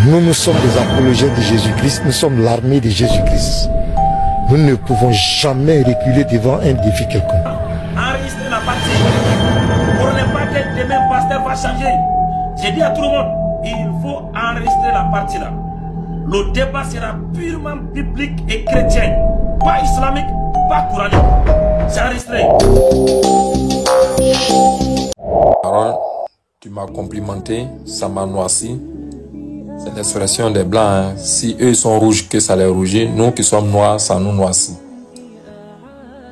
Nous sommes des apologètes de Jésus-Christ, nous sommes l'armée de Jésus-Christ. Nous ne pouvons jamais reculer devant un défi quelconque. Enregistrez la partie. Pour ne pas que demain le pasteur va changer. J'ai dit à tout le monde, il faut enregistrer la partie là. Le débat sera purement biblique et chrétien. Pas islamique, pas coranique. C'est enregistré. Aaron, tu m'as complimenté, ça m'a noirci. C'est l'expression des blancs. Hein. Si eux sont rouges, que ça les rougit. Nous qui sommes noirs, ça nous noircit.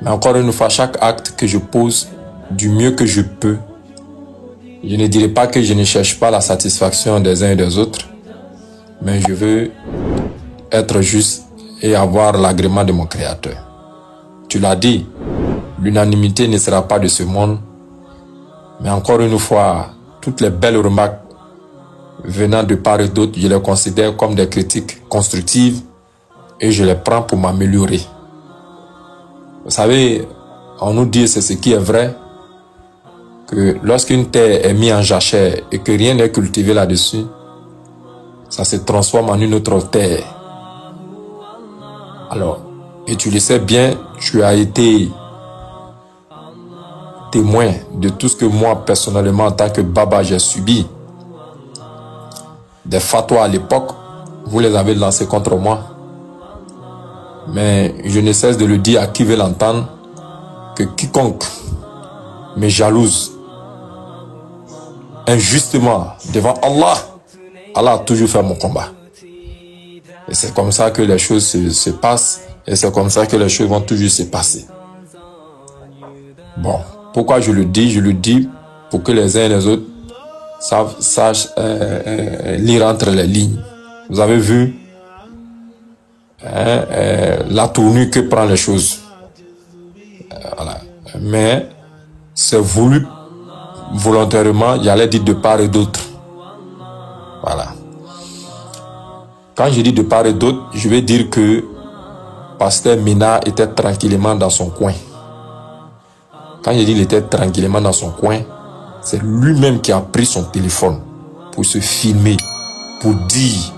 Mais encore une fois, chaque acte que je pose, du mieux que je peux, je ne dirai pas que je ne cherche pas la satisfaction des uns et des autres, mais je veux être juste et avoir l'agrément de mon Créateur. Tu l'as dit, l'unanimité ne sera pas de ce monde, mais encore une fois, toutes les belles remarques venant de part et d'autre, je les considère comme des critiques constructives et je les prends pour m'améliorer. Vous savez, on nous dit, c'est ce qui est vrai, que lorsqu'une terre est mise en jachère et que rien n'est cultivé là-dessus, ça se transforme en une autre terre. Alors, et tu le sais bien, tu as été témoin de tout ce que moi, personnellement, en tant que Baba, j'ai subi. Des fatwas à l'époque, vous les avez lancés contre moi. Mais je ne cesse de le dire à qui veut l'entendre, que quiconque me jalouse injustement devant Allah, Allah a toujours fait mon combat. Et c'est comme ça que les choses se passent, et c'est comme ça que les choses vont toujours se passer. Bon, pourquoi je le dis? Je le dis pour que les uns et les autres sachent lire entre les lignes. Vous avez vu la tournure que prend les choses. Voilà. Mais c'est voulu volontairement, j'allais dire de part et d'autre. Voilà. Quand je dis de part et d'autre, je vais dire que Pasteur Ménard était tranquillement dans son coin. Quand je dis qu'il était tranquillement dans son coin, c'est lui-même qui a pris son téléphone pour se filmer, pour dire: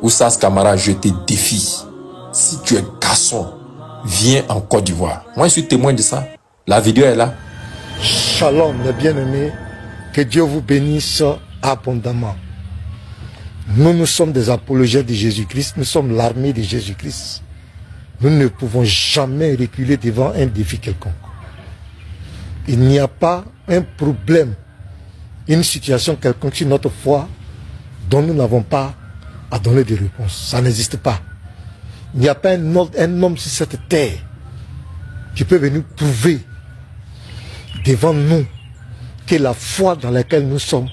Oussas Camara, je te défie. Si tu es garçon, viens en Côte d'Ivoire. Moi, je suis témoin de ça. La vidéo est là. Shalom, mes bien-aimés. Que Dieu vous bénisse abondamment. Nous sommes des apologètes de Jésus-Christ. Nous sommes l'armée de Jésus-Christ. Nous ne pouvons jamais reculer devant un défi quelconque. Il n'y a pas un problème, une situation quelconque sur notre foi dont nous n'avons pas à donner des réponses. Ça n'existe pas. Il n'y a pas un homme sur cette terre qui peut venir prouver devant nous que la foi dans laquelle nous sommes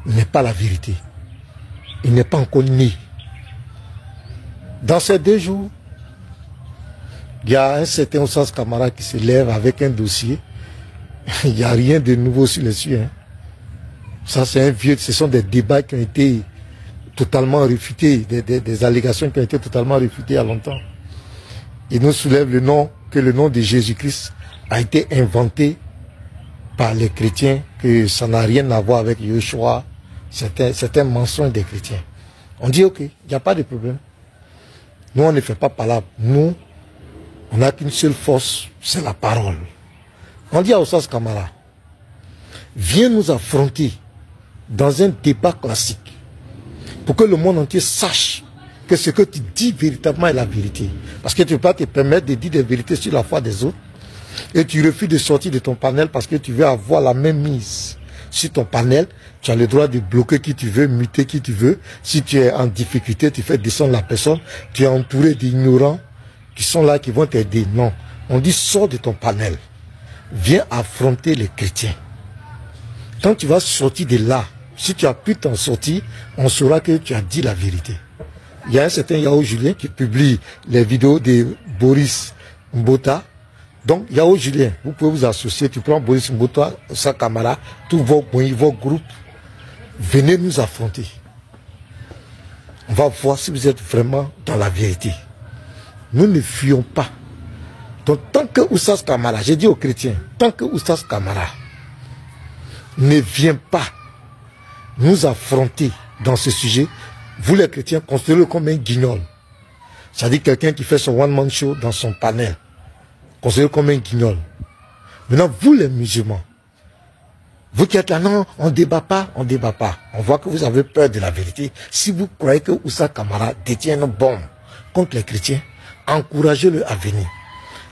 n'est pas la vérité. Il n'est pas encore né. Dans ces 2 jours, il y a un certain Oussas Camara qui se lève avec un dossier. Il n'y a rien de nouveau sur les cieux. Hein. Ça, c'est un vieux. Ce sont des débats qui ont été totalement réfutés, des allégations qui ont été totalement réfutées il y a longtemps. Il nous soulève que le nom de Jésus-Christ a été inventé par les chrétiens, que ça n'a rien à voir avec Yeshua. C'est un mensonge des chrétiens. On dit ok, il n'y a pas de problème. Nous, on ne fait pas palabre. Nous, on n'a qu'une seule force, c'est la parole. On dit à Oussas Camara, viens nous affronter dans un débat classique pour que le monde entier sache que ce que tu dis véritablement est la vérité. Parce que tu ne peux pas te permettre de dire des vérités sur la foi des autres et tu refuses de sortir de ton panel parce que tu veux avoir la même mise sur ton panel. Tu as le droit de bloquer qui tu veux, muter qui tu veux. Si tu es en difficulté, tu fais descendre la personne. Tu es entouré d'ignorants qui sont là, qui vont t'aider. Non. On dit sors de ton panel. Viens affronter les chrétiens. Quand tu vas sortir de là, si tu as pu t'en sortir, on saura que tu as dit la vérité. Il y a un certain Yao Julien qui publie les vidéos de Boris Mbota. Donc, Yao Julien, vous pouvez vous associer, tu prends Boris Mbota, Oussas Camara, tous vos groupes, venez nous affronter. On va voir si vous êtes vraiment dans la vérité. Nous ne fuyons pas. Donc, tant que Oussas Camara, j'ai dit aux chrétiens, tant que Oussas Camara ne vient pas nous affronter dans ce sujet, Vous les chrétiens, considérez-le comme un guignol. C'est-à-dire quelqu'un qui fait son one-man show dans son panel. Considérez-le comme un guignol. Maintenant, vous les musulmans, vous qui êtes là, non, on ne débat pas, on ne débat pas. On voit que vous avez peur de la vérité. Si vous croyez que Oussa Kamara détient une bombe contre les chrétiens, encouragez-le à venir.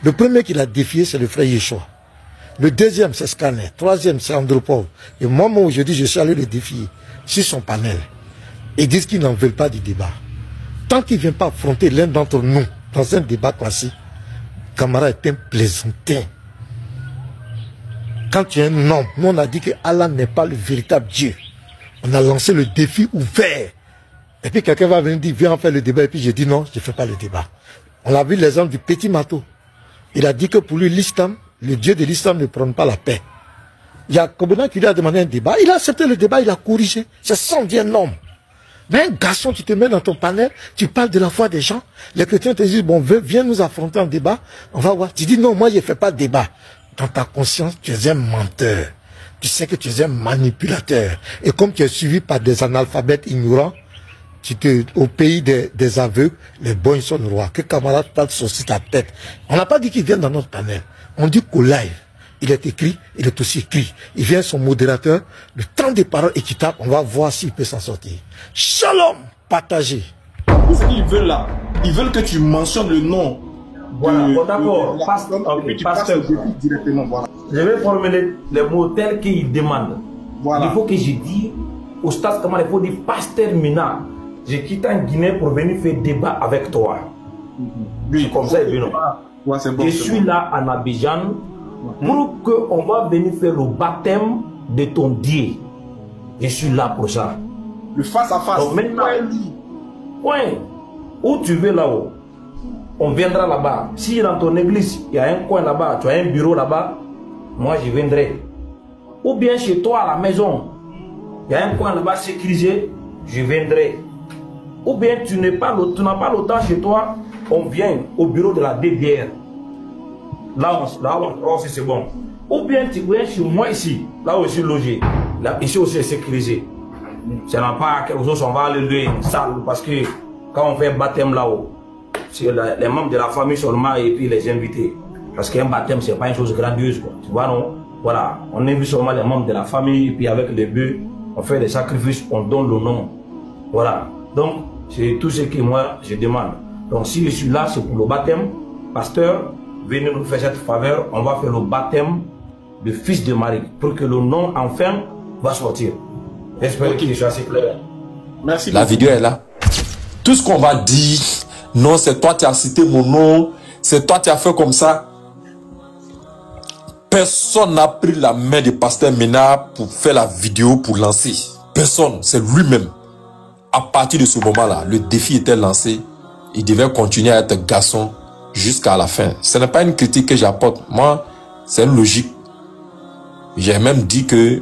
Le premier qui l'a défié, c'est le frère Yeshua. Le deuxième, c'est Scanner. Troisième, c'est Andropov. Et moi, aujourd'hui, je suis allé le défier sur son panel. Ils disent qu'ils n'en veulent pas du débat. Tant qu'ils ne viennent pas affronter l'un d'entre nous dans un débat classique, Kamara est un plaisantin. Quand tu es un homme, nous on a dit que Allah n'est pas le véritable Dieu. On a lancé le défi ouvert. Et puis quelqu'un va venir dire, viens faire le débat. Et puis j'ai dit non, je ne fais pas le débat. On a vu l'exemple du petit Mato. Il a dit que pour lui, l'islam, le Dieu de l'islam ne prend pas la paix. Il y a Kobena qui lui a demandé un débat. Il a accepté le débat, il a corrigé. C'est sans dire un homme. Mais un garçon, tu te mets dans ton panel, tu parles de la foi des gens. Les chrétiens te disent, bon, viens nous affronter en débat. On va voir. Tu dis, non, moi, je ne fais pas de débat. Dans ta conscience, tu es un menteur. Tu sais que tu es un manipulateur. Et comme tu es suivi par des analphabètes ignorants, au pays des aveugles, les bons sont le roi. Que camarade parle sur ta tête. On n'a pas dit qu'il vient dans notre panel. On dit qu'au live, il est écrit, il est aussi écrit. Il vient son modérateur, le temps des paroles équitables, on va voir s'il peut s'en sortir. Shalom, partagez. Ce qu'ils veulent là, ils veulent que tu mentionnes le nom. Voilà, bon, d'accord. Pasteur, directement. Voilà. Je vais formuler les mots tels qu'ils demandent. Voilà. Il faut que je dise au stade comment il faut dire Pasteur Mina. J'ai quitté en Guinée pour venir faire débat avec toi. Oui, comme ça, il ouais, bon, je suis là en Abidjan pour qu'on va venir faire le baptême de ton Dieu. Je suis là pour ça. Le face à face. Donc maintenant, point. Où tu veux là-haut, on viendra là-bas. Si dans ton église, il y a un coin là-bas, tu as un bureau là-bas, moi je viendrai. Ou bien chez toi à la maison, il y a un coin là-bas sécurisé, je viendrai. Ou bien tu n'as pas le temps chez toi, on vient au bureau de la DDR. Là, c'est bon. Ou bien tu viens chez moi ici, là où je suis logé. Là, ici aussi c'est sécurisé. Ce n'est pas quelque chose on va aller louer une salle parce que quand on fait un baptême là-haut, c'est les membres de la famille seulement et puis les invités. Parce qu'un baptême, c'est pas une chose grandiose, quoi. Tu vois, non? Voilà, on invite seulement les membres de la famille et puis avec les bœufs, on fait des sacrifices, on donne le nom. Voilà. Donc, c'est tout ce que moi, je demande. Donc, si je suis là, c'est pour le baptême. Pasteur, venez nous faire cette faveur. On va faire le baptême du fils de Marie pour que le nom, enfin, va sortir. J'espère qu'il est assez clair. Merci. La vidéo est là. Tout ce qu'on va dire, non, c'est toi qui as cité mon nom, c'est toi qui as fait comme ça. Personne n'a pris la main du pasteur Ménard pour faire la vidéo, pour lancer. Personne, c'est lui-même. À partir de ce moment-là, le défi était lancé. Il devait continuer à être garçon jusqu'à la fin. Ce n'est pas une critique que j'apporte. Moi, c'est une logique. J'ai même dit que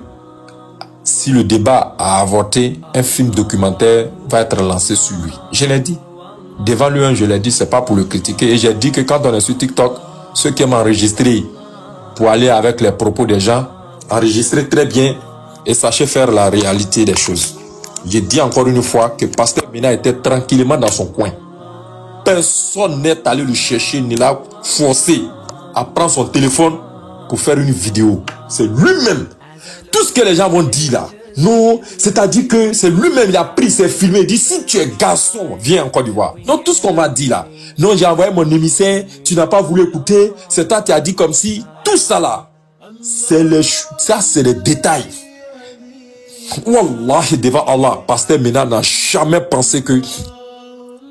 si le débat a avorté, un film documentaire va être lancé sur lui. Je l'ai dit. Devant lui, je l'ai dit, c'est pas pour le critiquer. Et j'ai dit que quand on est sur TikTok, ceux qui aiment enregistrer pour aller avec les propos des gens, enregistrez très bien et sachez faire la réalité des choses. J'ai dit encore une fois que Pasteur Mina était tranquillement dans son coin. Personne n'est allé le chercher, ni l'a forcé à prendre son téléphone pour faire une vidéo. C'est lui-même. Tout ce que les gens vont dire là, non, c'est-à-dire que c'est lui-même, il a pris, s'est filmé, il dit si tu es garçon, viens en Côte d'Ivoire. Donc tout ce qu'on m'a dit là, non, j'ai envoyé mon émissaire, tu n'as pas voulu écouter, c'est toi qui as dit comme si, tout ça là, c'est les détails. Wallahi, devant Allah, Pasteur Mina n'a jamais pensé que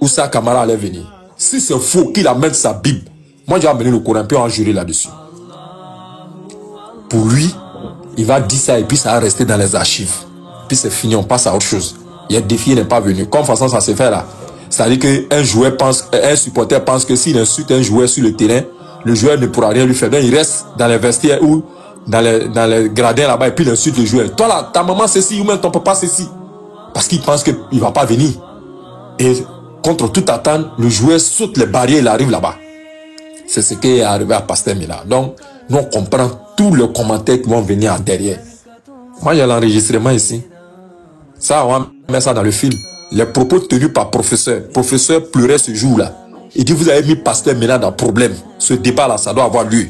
Oussa Kamara allait venir. Si c'est faux qu'il amène sa Bible, moi j'ai amené le Coran, puis on va jurer là-dessus. Pour lui, il va dire ça et puis ça va rester dans les archives. Puis c'est fini, on passe à autre chose. Il y a un défi, il n'est pas venu. Comme façon ça se fait là. C'est-à-dire qu'un joueur pense, un supporter pense que s'il insulte un joueur sur le terrain, le joueur ne pourra rien lui faire. Donc il reste dans les vestiaires ou dans les gradins là-bas et puis il insulte le joueur. Toi là, ta maman c'est ci ou même ton papa c'est ci. Parce qu'il pense qu'il ne va pas venir. Et contre toute attente, le joueur saute les barrières, il arrive là-bas. C'est ce qui est arrivé à Pasteur Mina. Donc, nous on comprend tous les commentaires qui vont venir en derrière. Moi, j'ai l'enregistrement ici. Ça, on va mettre ça dans le film. les propos tenus par professeur. Professeur pleurait ce jour-là. Il dit, vous avez mis pasteur Mena dans problème. Ce débat-là, ça doit avoir lieu.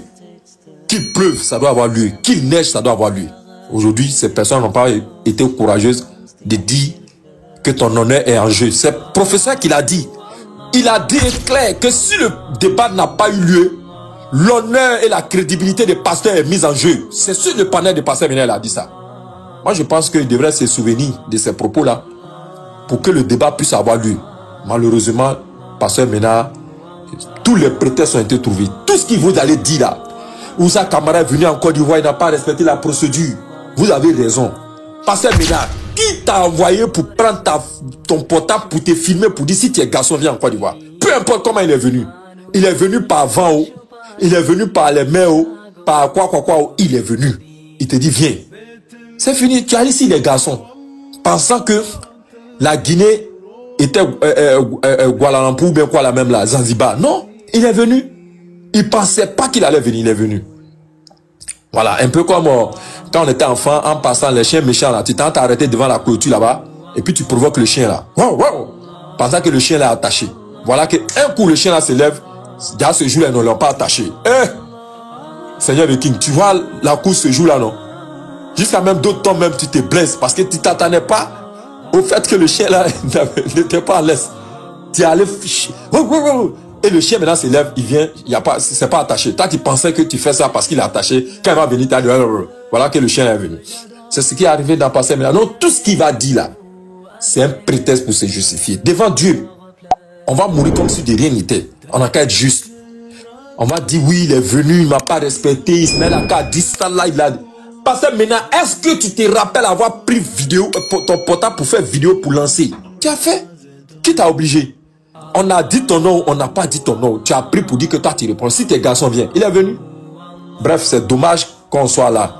Qu'il pleuve, ça doit avoir lieu. Qu'il neige, ça doit avoir lieu. Aujourd'hui, ces personnes n'ont pas été courageuses de dire que ton honneur est en jeu. C'est le professeur qui l'a dit. Il a dit clair que si le débat n'a pas eu lieu, l'honneur et la crédibilité des pasteurs est mise en jeu. C'est sur le panel de pasteur Mena, il a dit ça. Moi, je pense qu'il devrait se souvenir de ces propos-là pour que le débat puisse avoir lieu. Malheureusement, pasteur Mena, tous les prétextes ont été trouvés. Tout ce qu'il vous allez dire là, Oussa Camara est venu en Côte d'Ivoire, il n'a pas respecté la procédure. Vous avez raison. Pasteur Mena, qui t'a envoyé pour prendre ton portable pour te filmer, pour dire si tu es garçon, viens en Côte d'Ivoire. Peu importe comment il est venu. Il est venu par vent, il est venu par les mains, par quoi, il est venu. Il te dit viens. C'est fini, tu as ici les garçons. Pensant que la Guinée était Kuala Lumpur ou bien quoi la même là, Zanzibar. Non, il est venu. Il pensait pas qu'il allait venir, il est venu. Voilà, un peu comme quand on était enfant, en passant les chiens méchants là, tu t'es arrêté devant la clôture là-bas, et puis tu provoques le chien là. Wow, wow, pensant que le chien l'a attaché. Voilà que un coup le chien là se lève, déjà ce jour-là, ils ne l'ont pas attaché. Seigneur le King, tu vois la course ce jour-là, non? Jusqu'à même d'autres temps, même tu te blesses parce que tu t'attendais pas au fait que le chien là n'était pas à l'aise. Tu es allé... Et le chien maintenant se lève, il vient, c'est pas attaché. Toi tu pensais que tu fais ça parce qu'il est attaché. Quand il va venir, tu as dit, voilà que le chien est venu. C'est ce qui est arrivé dans le passé. Maintenant, non, tout ce qu'il va dire là, c'est un prétexte pour se justifier. Devant Dieu, on va mourir comme si de rien n'était. On n'a qu'à être juste. On va dire, oui, il est venu, il m'a pas respecté, il se met la carte, dit ça là, il a... Parce que maintenant, est-ce que tu te rappelles avoir pris vidéo, ton portable pour faire vidéo pour lancer? Tu as fait? Qui t'a obligé? On a dit ton nom, on n'a pas dit ton nom. Tu as pris pour dire que toi tu réponds. Si tes garçons viennent, il est venu. Bref, c'est dommage qu'on soit là.